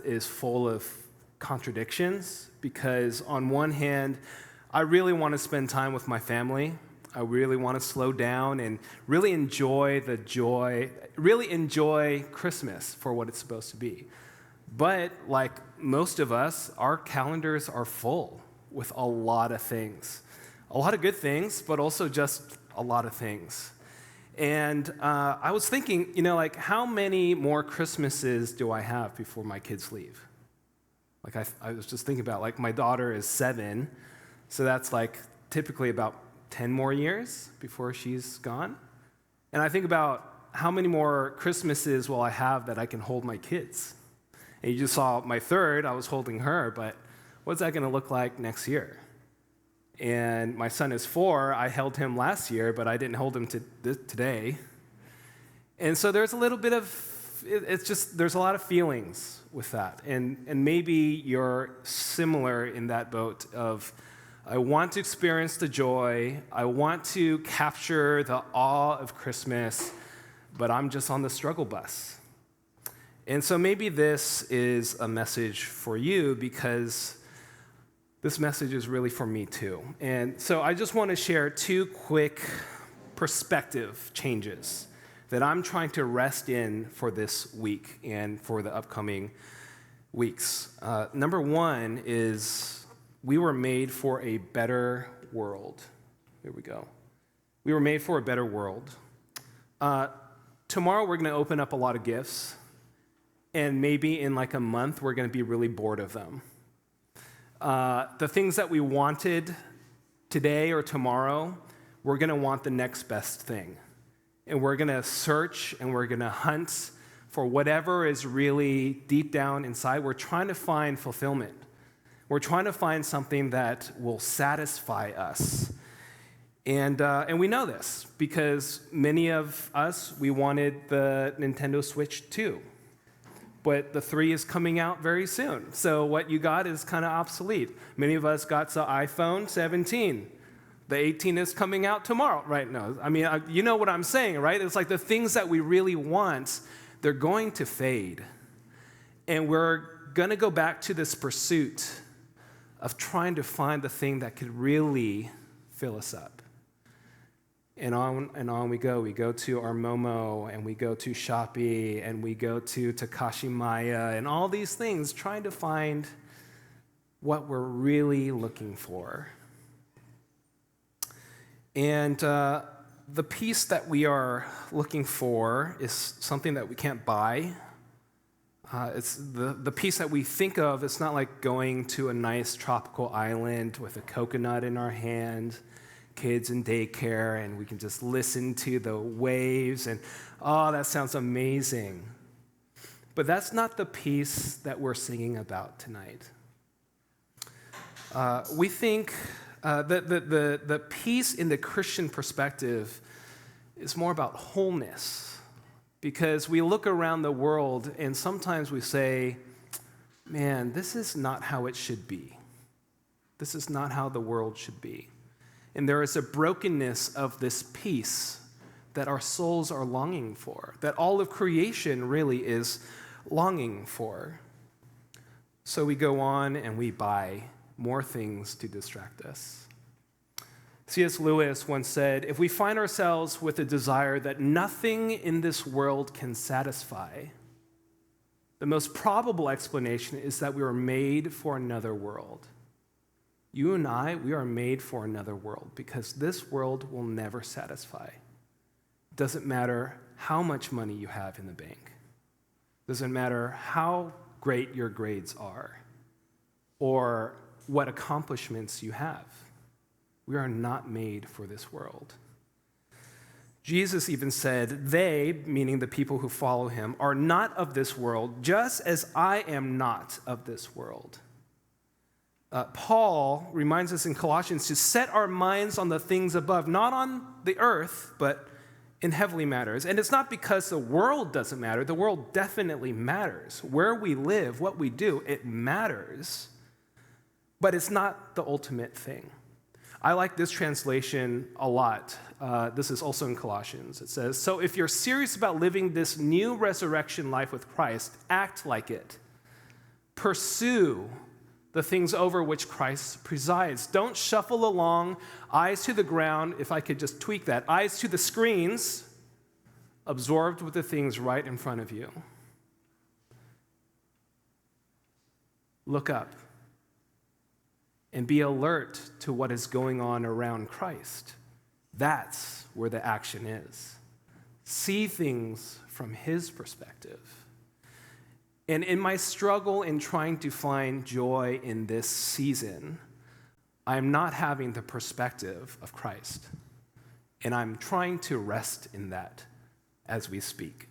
is full of contradictions because on one hand, I really want to spend time with my family. I really want to slow down and really enjoy the joy, really enjoy Christmas for what it's supposed to be. But like most of us, our calendars are full with a lot of things. A lot of good things, but also just a lot of things. And I was thinking, like how many more Christmases do I have before my kids leave? Like I was just thinking about, like my daughter is 7, so that's like typically about 10 more years before she's gone. And I think about how many more Christmases will I have that I can hold my kids? And you just saw my third, I was holding her, but what's that going to look like next year? And my son is 4. I held him last year, but I didn't hold him today. And so there's a little bit of, there's a lot of feelings with that. And maybe you're similar in that boat of, I want to experience the joy, I want to capture the awe of Christmas, but I'm just on the struggle bus. And so maybe this is a message for you because this message is really for me too. And so I just want to share 2 quick perspective changes that I'm trying to rest in for this week and for the upcoming weeks. Number 1 is we were made for a better world. There we go. We were made for a better world. Tomorrow we're going to open up a lot of gifts, and maybe in like a month we're going to be really bored of them. The things that we wanted today or tomorrow, we're going to want the next best thing. And we're going to search and we're going to hunt for whatever is really deep down inside. We're trying to find fulfillment. We're trying to find something that will satisfy us. And we know this because many of us, we wanted the Nintendo Switch 2. But the 3 is coming out very soon. So what you got is kind of obsolete. Many of us got the iPhone 17. The 18 is coming out tomorrow, right? No, I mean, you know what I'm saying, right? It's like the things that we really want, they're going to fade. And we're going to go back to this pursuit of trying to find the thing that could really fill us up. And on we go. We go to our Momo, and we go to Shopee, and we go to Takashi Maya, and all these things, trying to find what we're really looking for. And the peace that we are looking for is something that we can't buy. It's the peace that we think of. It's not like going to a nice tropical island with a coconut in our hand, kids in daycare, and we can just listen to the waves, and oh, that sounds amazing. But that's not the peace that we're singing about tonight. We think the peace in the Christian perspective is more about wholeness, because we look around the world and sometimes we say, man, this is not how it should be. This is not how the world should be. And there is a brokenness of this peace that our souls are longing for, that all of creation really is longing for. So we go on and we buy more things to distract us. C.S. Lewis once said, if we find ourselves with a desire that nothing in this world can satisfy, the most probable explanation is that we were made for another world. You and I, we are made for another world because this world will never satisfy. It doesn't matter how much money you have in the bank. It doesn't matter how great your grades are or what accomplishments you have. We are not made for this world. Jesus even said, they, meaning the people who follow him, are not of this world, just as I am not of this world. Paul reminds us in Colossians to set our minds on the things above, not on the earth, but in heavenly matters. And it's not because the world doesn't matter. The world definitely matters. Where we live, what we do, it matters. But it's not the ultimate thing. I like this translation a lot. This is also in Colossians. It says, so if you're serious about living this new resurrection life with Christ, act like it. Pursue the things over which Christ presides. Don't shuffle along, eyes to the ground, if I could just tweak that, eyes to the screens, absorbed with the things right in front of you. Look up and be alert to what is going on around Christ. That's where the action is. See things from his perspective. And in my struggle in trying to find joy in this season, I'm not having the perspective of Christ. And I'm trying to rest in that as we speak.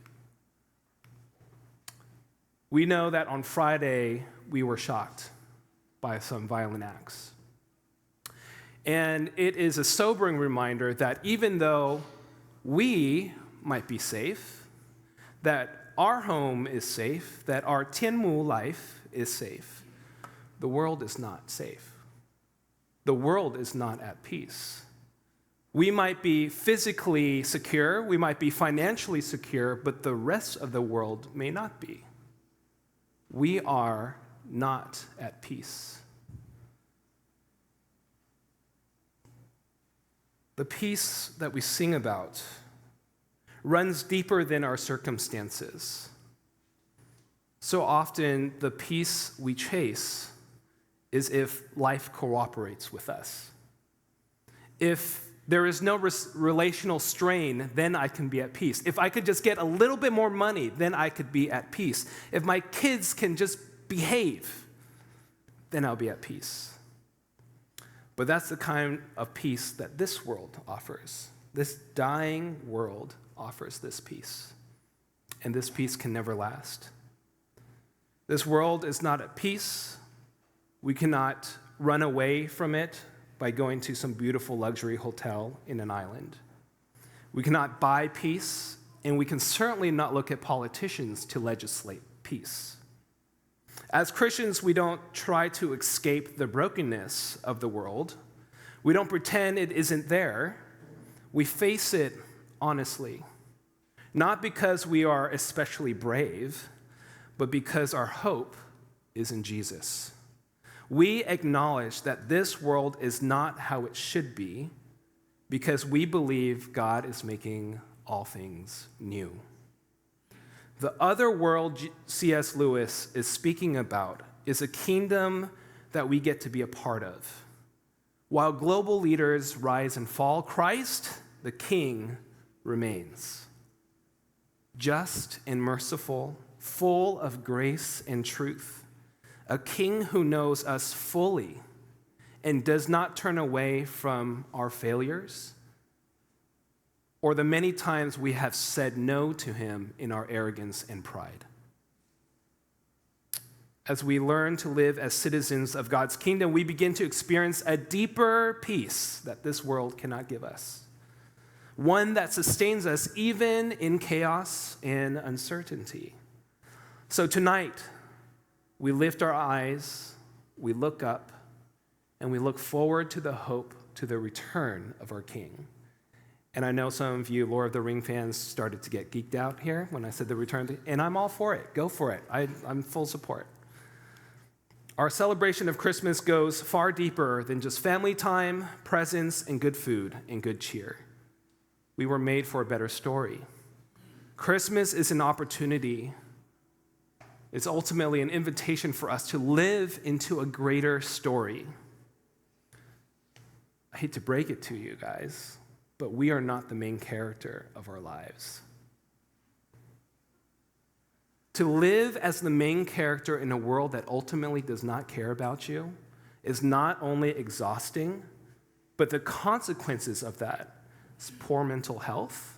We know that on Friday, we were shocked by some violent acts. And it is a sobering reminder that even though we might be safe, that our home is safe, that our Tianmu life is safe, the world is not safe. The world is not at peace. We might be physically secure, we might be financially secure, but the rest of the world may not be. We are not at peace. The peace that we sing about runs deeper than our circumstances. So often, the peace we chase is if life cooperates with us. If there is no relational strain, then I can be at peace. If I could just get a little bit more money, then I could be at peace. If my kids can just behave, then I'll be at peace. But that's the kind of peace that this world offers. This dying world offers this peace. And this peace can never last. This world is not at peace. We cannot run away from it by going to some beautiful luxury hotel in an island. We cannot buy peace, and we can certainly not look at politicians to legislate peace. As Christians, we don't try to escape the brokenness of the world. We don't pretend it isn't there. We face it honestly, not because we are especially brave, but because our hope is in Jesus. We acknowledge that this world is not how it should be because we believe God is making all things new. The other world C.S. Lewis is speaking about is a kingdom that we get to be a part of. While global leaders rise and fall, Christ, the King, remains. Just and merciful, full of grace and truth, a King who knows us fully and does not turn away from our failures or the many times we have said no to him in our arrogance and pride. As we learn to live as citizens of God's kingdom, we begin to experience a deeper peace that this world cannot give us, one that sustains us even in chaos and uncertainty. So tonight, we lift our eyes, we look up, and we look forward to the hope to the return of our King. And I know some of you Lord of the Ring fans started to get geeked out here when I said the return, and I'm all for it. Go for it. I'm full support. Our celebration of Christmas goes far deeper than just family time, presents, and good food and good cheer. We were made for a better story. Christmas is an opportunity. It's ultimately an invitation for us to live into a greater story. I hate to break it to you guys, but we are not the main character of our lives. To live as the main character in a world that ultimately does not care about you is not only exhausting, but the consequences of that is poor mental health,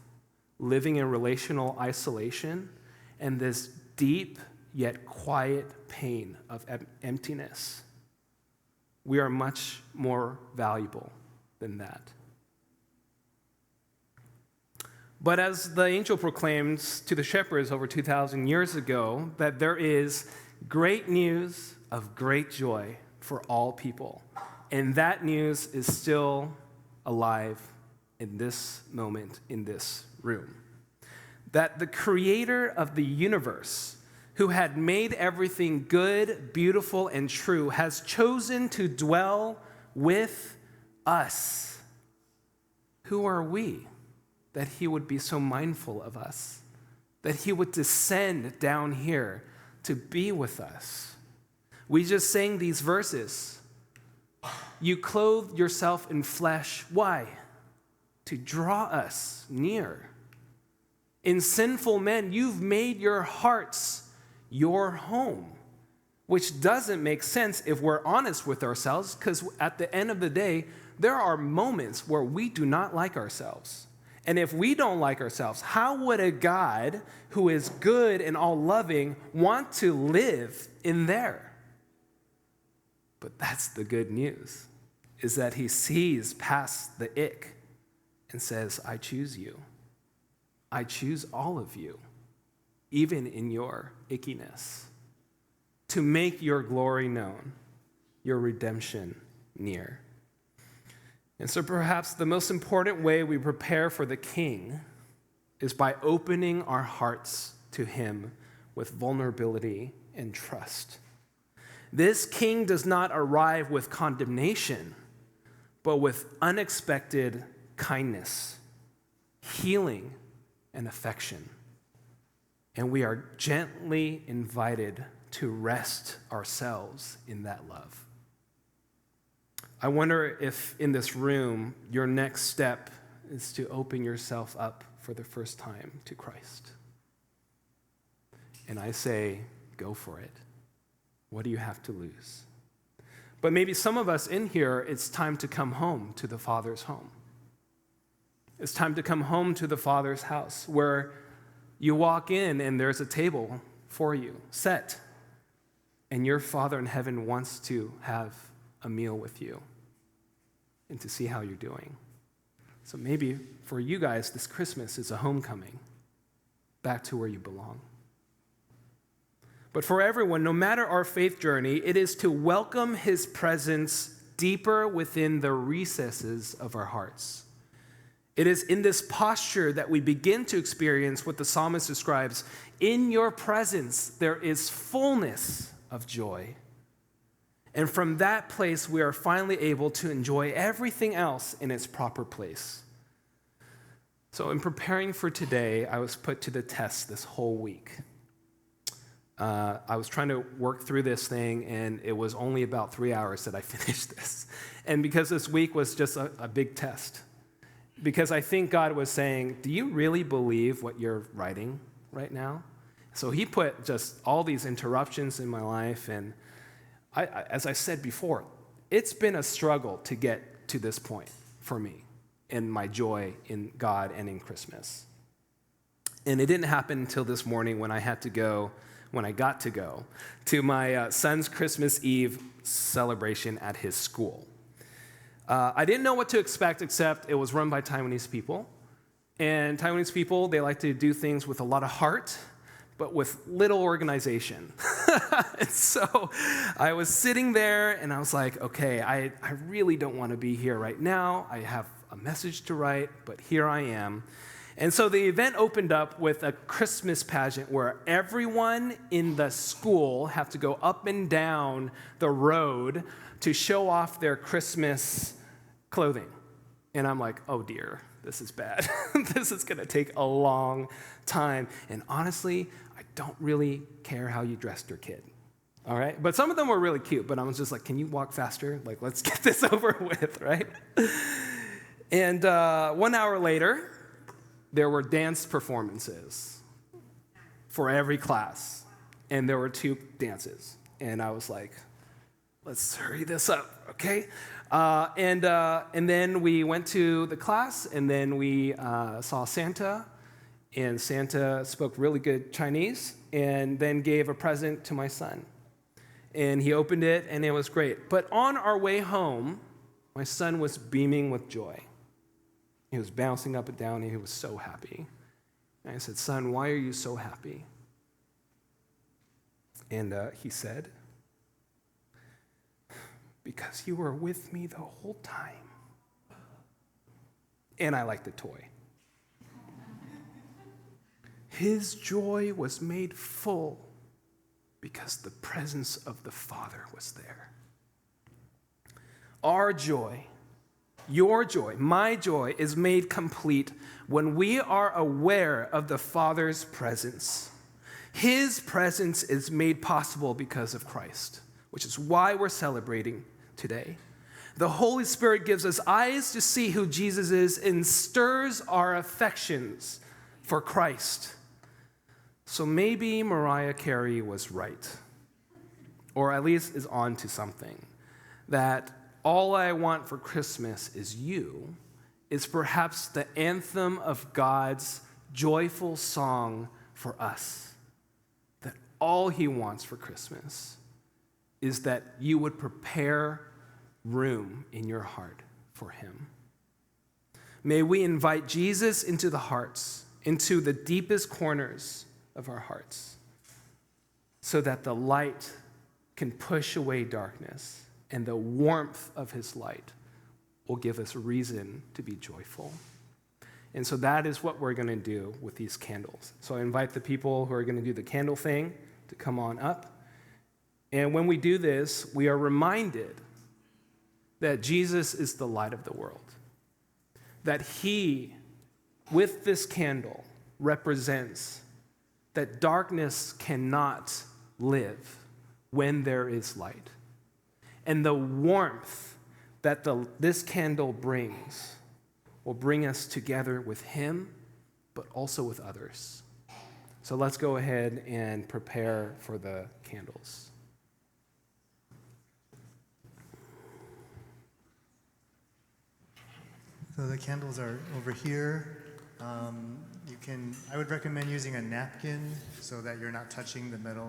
living in relational isolation, and this deep yet quiet pain of emptiness. We are much more valuable than that. But as the angel proclaims to the shepherds over 2,000 years ago, that there is great news of great joy for all people. And that news is still alive in this moment, in this room. That the creator of the universe who had made everything good, beautiful, and true, has chosen to dwell with us. Who are we that he would be so mindful of us, that he would descend down here to be with us? We just sang these verses. You clothe yourself in flesh. Why? To draw us near. In sinful men, you've made your hearts your home, which doesn't make sense if we're honest with ourselves, because at the end of the day, there are moments where we do not like ourselves. And if we don't like ourselves, how would a God who is good and all-loving want to live in there? But that's the good news, is that he sees past the ick and says, I choose you. I choose all of you, even in your ickiness, to make your glory known, your redemption near. And so perhaps the most important way we prepare for the King is by opening our hearts to him with vulnerability and trust. This King does not arrive with condemnation, but with unexpected kindness, healing, and affection. And we are gently invited to rest ourselves in that love. I wonder if in this room, your next step is to open yourself up for the first time to Christ. And I say, go for it. What do you have to lose? But maybe some of us in here, it's time to come home to the Father's home. It's time to come home to the Father's house, where you walk in and there's a table for you set, and your Father in heaven wants to have a meal with you and to see how you're doing. So maybe for you guys, this Christmas is a homecoming back to where you belong. But for everyone, no matter our faith journey, it is to welcome his presence deeper within the recesses of our hearts. It is in this posture that we begin to experience what the psalmist describes. In your presence, there is fullness of joy. And from that place, we are finally able to enjoy everything else in its proper place. So in preparing for today, I was put to the test this whole week. I was trying to work through this thing, and it was only about 3 hours that I finished this. And because this week was just a big test, because I think God was saying, do you really believe what you're writing right now? So he put just all these interruptions in my life, and as I said before, it's been a struggle to get to this point for me in my joy in God and in Christmas. And it didn't happen until this morning when I got to go to my son's Christmas Eve celebration at his school. I didn't know what to expect, except it was run by Taiwanese people. And Taiwanese people, they like to do things with a lot of heart, but with little organization. And so I was sitting there, and I was like, okay, I really don't want to be here right now. I have a message to write, but here I am. And so the event opened up with a Christmas pageant where everyone in the school have to go up and down the road to show off their Christmas clothing. And I'm like, oh dear, this is bad. This is going to take a long time. And honestly, I don't really care how you dressed your kid. All right? But some of them were really cute, but I was just like, can you walk faster? Like, let's get this over with, right? And 1 hour later, there were dance performances for every class. And there were 2 dances. And I was like, let's hurry this up, okay? And then we went to the class, and then we saw Santa, and Santa spoke really good Chinese, and then gave a present to my son. And he opened it, and it was great. But on our way home, my son was beaming with joy. He was bouncing up and down, and he was so happy. And I said, son, why are you so happy? And he said, because you were with me the whole time. And I liked the toy. His joy was made full because the presence of the Father was there. Our joy, your joy, my joy is made complete when we are aware of the Father's presence. His presence is made possible because of Christ, which is why we're celebrating today. The Holy Spirit gives us eyes to see who Jesus is and stirs our affections for Christ. So maybe Mariah Carey was right, or at least is on to something, that all I want for Christmas is you is perhaps the anthem of God's joyful song for us. That all he wants for Christmas is that you would prepare room in your heart for him. May we invite Jesus into the hearts, into the deepest corners of our hearts, so that the light can push away darkness and the warmth of his light will give us reason to be joyful. And so that is what we're going to do with these candles. So I invite the people who are going to do the candle thing to come on up. And when we do this, we are reminded that Jesus is the light of the world. That he, with this candle, represents that darkness cannot live when there is light. And the warmth that this candle brings will bring us together with him, but also with others. So let's go ahead and prepare for the candles. So the candles are over here. I would recommend using a napkin so that you're not touching the metal